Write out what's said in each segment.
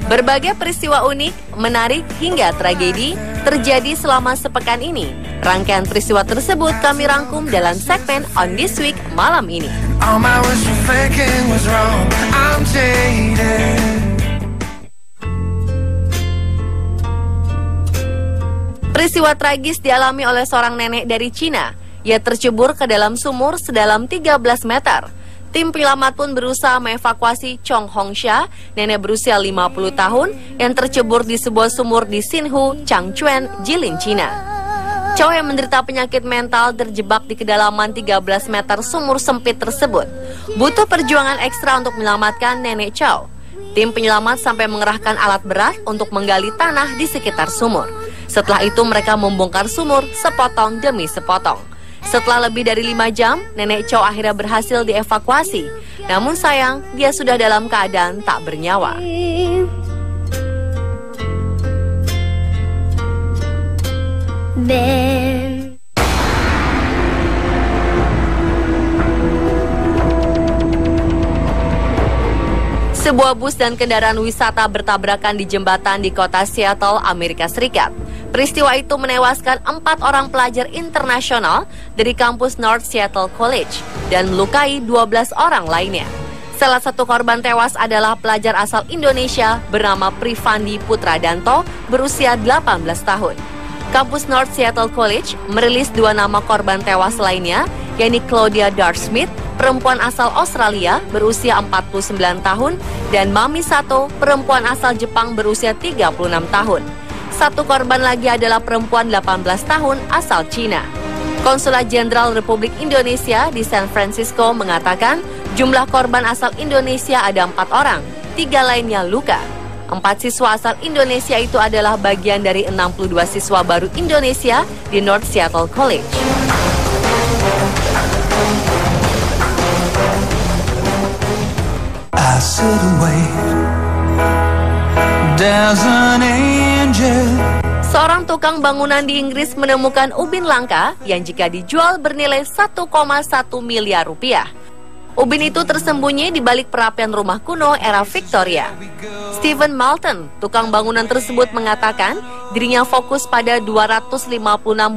Berbagai peristiwa unik, menarik hingga tragedi terjadi selama sepekan ini. Rangkaian peristiwa tersebut kami rangkum dalam segmen On This Week malam ini. Peristiwa tragis dialami oleh seorang nenek dari Cina. Ia tercebur ke dalam sumur sedalam 13 meter. Tim penyelamat pun berusaha mengevakuasi Chong Hongsha, nenek berusia 50 tahun yang tercebur di sebuah sumur di Xinhu, Changchuan, Jilin, Cina. Chow yang menderita penyakit mental terjebak di kedalaman 13 meter sumur sempit tersebut. Butuh perjuangan ekstra untuk menyelamatkan nenek Chow. Tim penyelamat sampai mengerahkan alat berat untuk menggali tanah di sekitar sumur. Setelah itu mereka membongkar sumur sepotong demi sepotong. Setelah lebih dari 5 jam, nenek Chow akhirnya berhasil dievakuasi. Namun sayang, dia sudah dalam keadaan tak bernyawa. Sebuah bus dan kendaraan wisata bertabrakan di jembatan di kota Seattle, Amerika Serikat. Peristiwa itu menewaskan 4 orang pelajar internasional dari kampus North Seattle College dan melukai 12 orang lainnya. Salah satu korban tewas adalah pelajar asal Indonesia bernama Privandi Putradanto berusia 18 tahun. Kampus North Seattle College merilis 2 nama korban tewas lainnya, yakni Claudia Darsmith, perempuan asal Australia berusia 49 tahun, dan Mami Sato, perempuan asal Jepang berusia 36 tahun. Satu korban lagi adalah perempuan 18 tahun asal Cina. Konsulat Jenderal Republik Indonesia di San Francisco mengatakan jumlah korban asal Indonesia ada 4 orang, 3 lainnya luka. 4 siswa asal Indonesia itu adalah bagian dari 62 siswa baru Indonesia di North Seattle College. I sit and wait. There's an angel. Seorang tukang bangunan di Inggris menemukan ubin langka yang jika dijual bernilai 1,1 miliar rupiah. Ubin itu tersembunyi di balik perapian rumah kuno era Victoria. Stephen Malton, tukang bangunan tersebut mengatakan dirinya fokus pada 256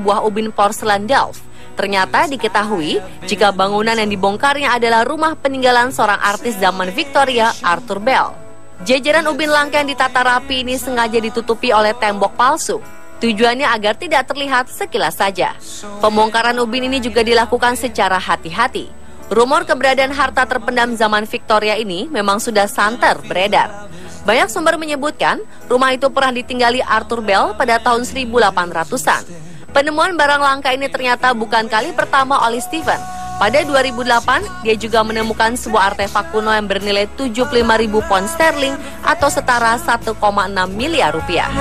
buah ubin porselen Delft. Ternyata diketahui jika bangunan yang dibongkarnya adalah rumah peninggalan seorang artis zaman Victoria, Arthur Bell. Jajaran ubin langka yang ditata rapi ini sengaja ditutupi oleh tembok palsu. Tujuannya agar tidak terlihat sekilas saja. Pembongkaran ubin ini juga dilakukan secara hati-hati. Rumor keberadaan harta terpendam zaman Victoria ini memang sudah santer beredar. Banyak sumber menyebutkan rumah itu pernah ditinggali Arthur Bell pada tahun 1800-an. Penemuan barang langka ini ternyata bukan kali pertama oleh Stephen. Pada 2008, dia juga menemukan sebuah artefak kuno yang bernilai 75.000 pound sterling atau setara 1,6 miliar rupiah.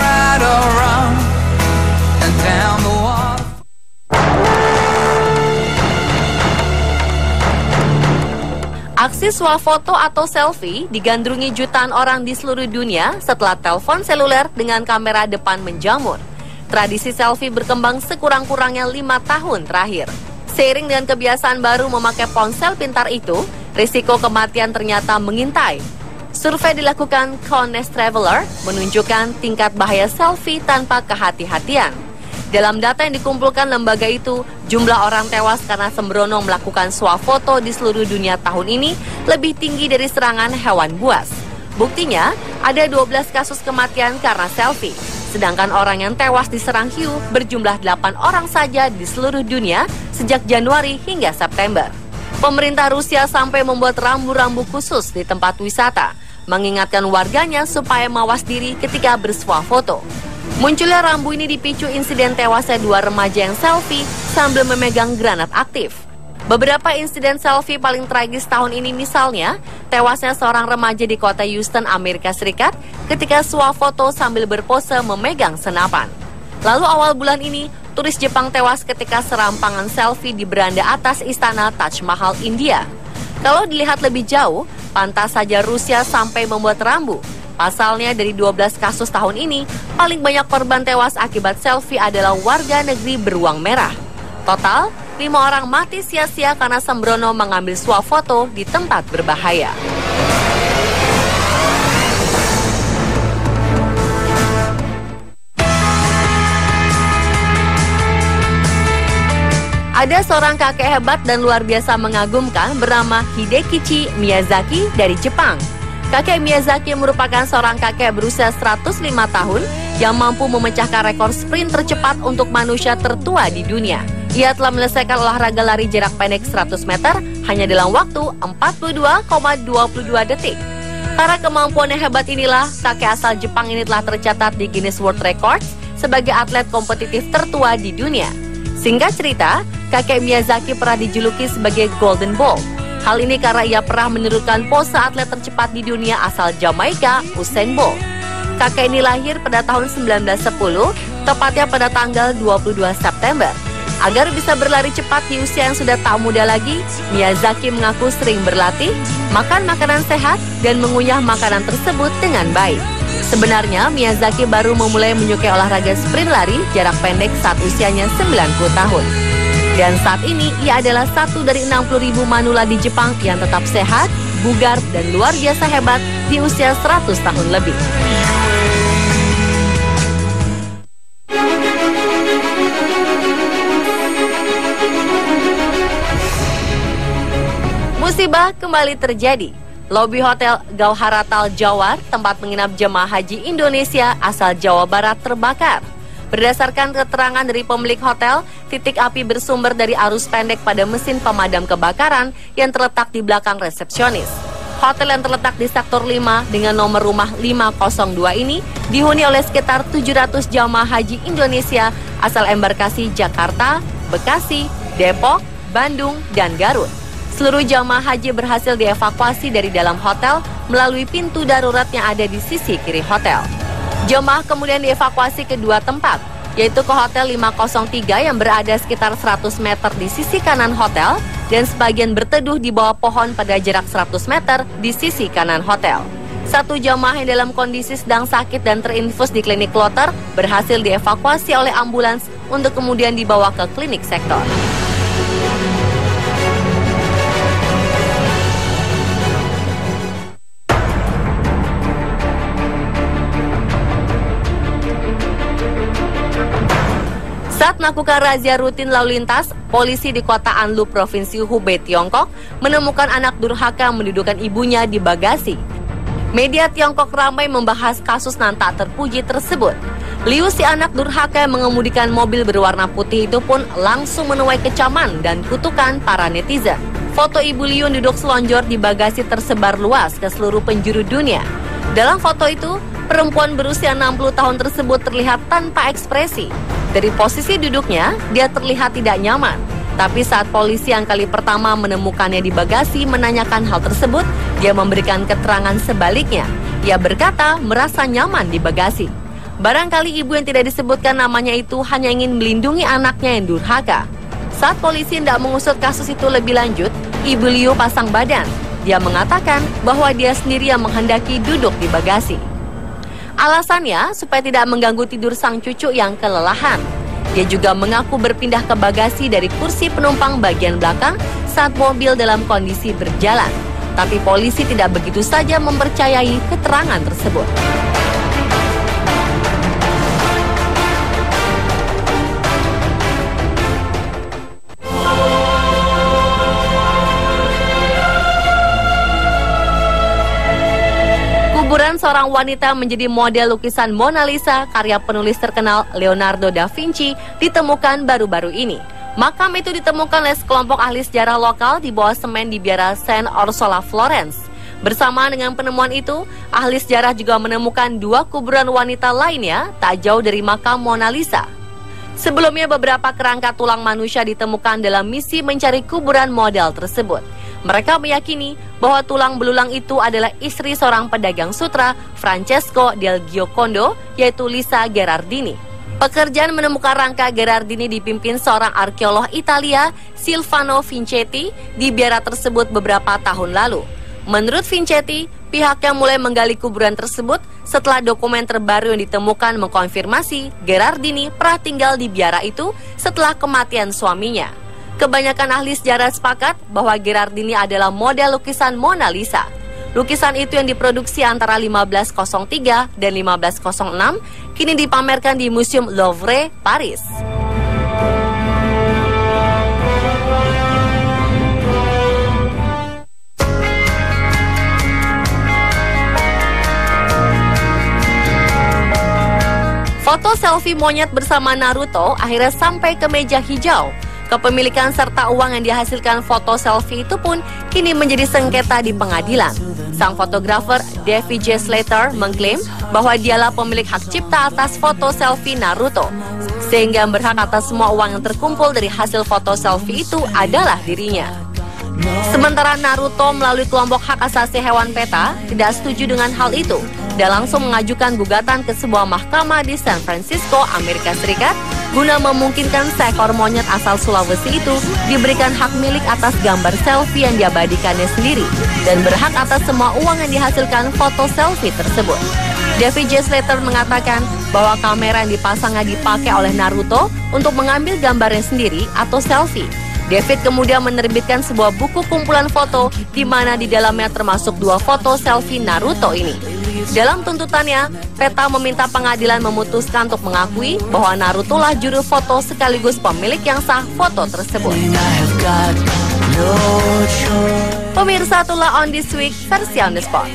Aksi swafoto atau selfie digandrungi jutaan orang di seluruh dunia setelah telepon seluler dengan kamera depan menjamur. Tradisi selfie berkembang sekurang-kurangnya 5 tahun terakhir. Seiring dengan kebiasaan baru memakai ponsel pintar itu, risiko kematian ternyata mengintai. Survei dilakukan Honest Traveler menunjukkan tingkat bahaya selfie tanpa kehati-hatian. Dalam data yang dikumpulkan lembaga itu, jumlah orang tewas karena sembrono melakukan swafoto di seluruh dunia tahun ini lebih tinggi dari serangan hewan buas. Buktinya, ada 12 kasus kematian karena selfie. Sedangkan orang yang tewas diserang hiu berjumlah 8 orang saja di seluruh dunia sejak Januari hingga September. Pemerintah Rusia sampai membuat rambu-rambu khusus di tempat wisata, mengingatkan warganya supaya mawas diri ketika bersuafoto. Munculnya rambu ini dipicu insiden tewasnya 2 remaja yang selfie sambil memegang granat aktif. Beberapa insiden selfie paling tragis tahun ini misalnya, tewasnya seorang remaja di kota Houston, Amerika Serikat ketika swafoto sambil berpose memegang senapan. Lalu awal bulan ini, turis Jepang tewas ketika serampangan selfie di beranda atas istana Taj Mahal, India. Kalau dilihat lebih jauh, pantas saja Rusia sampai membuat rambu. Pasalnya dari 12 kasus tahun ini, paling banyak korban tewas akibat selfie adalah warga negeri beruang merah. Total, 5 orang mati sia-sia karena sembrono mengambil swafoto di tempat berbahaya. Ada seorang kakek hebat dan luar biasa mengagumkan bernama Hidekichi Miyazaki dari Jepang. Kakek Miyazaki merupakan seorang kakek berusia 105 tahun yang mampu memecahkan rekor sprint tercepat untuk manusia tertua di dunia. Ia telah menyelesaikan olahraga lari jarak pendek 100 meter hanya dalam waktu 42,22 detik. Karena kemampuan yang hebat inilah, kakek asal Jepang ini telah tercatat di Guinness World Records sebagai atlet kompetitif tertua di dunia. Singkat cerita, kakek Miyazaki pernah dijuluki sebagai Golden Bolt. Hal ini karena ia pernah menirukan pose atlet tercepat di dunia asal Jamaika, Usain Bolt. Kakek ini lahir pada tahun 1910, tepatnya pada tanggal 22 September. Agar bisa berlari cepat di usia yang sudah tak muda lagi, Miyazaki mengaku sering berlatih, makan makanan sehat, dan mengunyah makanan tersebut dengan baik. Sebenarnya, Miyazaki baru memulai menyukai olahraga sprint lari jarak pendek saat usianya 90 tahun. Dan saat ini, ia adalah satu dari 60.000 manula di Jepang yang tetap sehat, bugar, dan luar biasa hebat di usia 100 tahun lebih. Musibah kembali terjadi. Lobi Hotel Gauharatal Jawar, tempat menginap jemaah haji Indonesia asal Jawa Barat terbakar. Berdasarkan keterangan dari pemilik hotel, titik api bersumber dari arus pendek pada mesin pemadam kebakaran yang terletak di belakang resepsionis. Hotel yang terletak di Sektor 5 dengan nomor rumah 502 ini dihuni oleh sekitar 700 jamaah haji Indonesia asal embarkasi Jakarta, Bekasi, Depok, Bandung, dan Garut. Seluruh jamaah haji berhasil dievakuasi dari dalam hotel melalui pintu darurat yang ada di sisi kiri hotel. Jemaah kemudian dievakuasi ke dua tempat, yaitu ke Hotel 503 yang berada sekitar 100 meter di sisi kanan hotel dan sebagian berteduh di bawah pohon pada jarak 100 meter di sisi kanan hotel. Satu jamaah yang dalam kondisi sedang sakit dan terinfus di klinik kloter berhasil dievakuasi oleh ambulans untuk kemudian dibawa ke klinik sektor. Saat melakukan razia rutin lalu lintas, polisi di kota Anlu, Provinsi Hubei, Tiongkok, menemukan anak durhaka yang mendudukan ibunya di bagasi. Media Tiongkok ramai membahas kasus nan tak terpuji tersebut. Liu, si anak durhaka yang mengemudikan mobil berwarna putih itu pun langsung menuai kecaman dan kutukan para netizen. Foto ibu Liu duduk selonjor di bagasi tersebar luas ke seluruh penjuru dunia. Dalam foto itu, perempuan berusia 60 tahun tersebut terlihat tanpa ekspresi. Dari posisi duduknya, dia terlihat tidak nyaman. Tapi saat polisi yang kali pertama menemukannya di bagasi menanyakan hal tersebut, dia memberikan keterangan sebaliknya. Ia berkata merasa nyaman di bagasi. Barangkali ibu yang tidak disebutkan namanya itu hanya ingin melindungi anaknya yang durhaka. Saat polisi tidak mengusut kasus itu lebih lanjut, ibu Liu pasang badan. Dia mengatakan bahwa dia sendiri yang menghendaki duduk di bagasi. Alasannya supaya tidak mengganggu tidur sang cucu yang kelelahan. Dia juga mengaku berpindah ke bagasi dari kursi penumpang bagian belakang saat mobil dalam kondisi berjalan. Tapi polisi tidak begitu saja mempercayai keterangan tersebut. Kuburan seorang wanita menjadi model lukisan Mona Lisa karya penulis terkenal Leonardo da Vinci ditemukan baru-baru ini. Makam itu ditemukan oleh sekelompok ahli sejarah lokal di bawah semen di biara Saint Orsola, Florence. Bersamaan dengan penemuan itu, ahli sejarah juga menemukan dua kuburan wanita lainnya tak jauh dari makam Mona Lisa. Sebelumnya beberapa kerangka tulang manusia ditemukan dalam misi mencari kuburan model tersebut. Mereka meyakini bahwa tulang belulang itu adalah istri seorang pedagang sutra, Francesco del Giocondo, yaitu Lisa Gherardini. Pekerjaan menemukan rangka Gherardini dipimpin seorang arkeolog Italia, Silvano Vincetti, di biara tersebut beberapa tahun lalu. Menurut Vincetti, pihaknya mulai menggali kuburan tersebut setelah dokumen terbaru yang ditemukan mengkonfirmasi Gherardini pernah tinggal di biara itu setelah kematian suaminya. Kebanyakan ahli sejarah sepakat bahwa Gherardini adalah model lukisan Mona Lisa. Lukisan itu yang diproduksi antara 1503 dan 1506 kini dipamerkan di Museum Louvre, Paris. selfie monyet bersama Naruto akhirnya sampai ke meja hijau. Kepemilikan serta uang yang dihasilkan foto selfie itu pun kini menjadi sengketa di pengadilan. Sang fotografer Davey J. Slater mengklaim bahwa dialah pemilik hak cipta atas foto selfie Naruto, sehingga berhak atas semua uang yang terkumpul dari hasil foto selfie itu adalah dirinya. Sementara Naruto melalui kelompok hak asasi hewan PETA tidak setuju dengan hal itu dan langsung mengajukan gugatan ke sebuah mahkamah di San Francisco, Amerika Serikat guna memungkinkan seekor monyet asal Sulawesi itu diberikan hak milik atas gambar selfie yang diabadikannya sendiri dan berhak atas semua uang yang dihasilkan foto selfie tersebut. Davey J. Slater mengatakan bahwa kamera yang dipasangnya dipakai oleh Naruto untuk mengambil gambarnya sendiri atau selfie. David kemudian menerbitkan sebuah buku kumpulan foto di mana di dalamnya termasuk 2 foto selfie Naruto ini. Dalam tuntutannya, PETA meminta pengadilan memutuskan untuk mengakui bahwa Naruto lah juru foto sekaligus pemilik yang sah foto tersebut. Pemirsa, itulah On This Week versi On The Spot.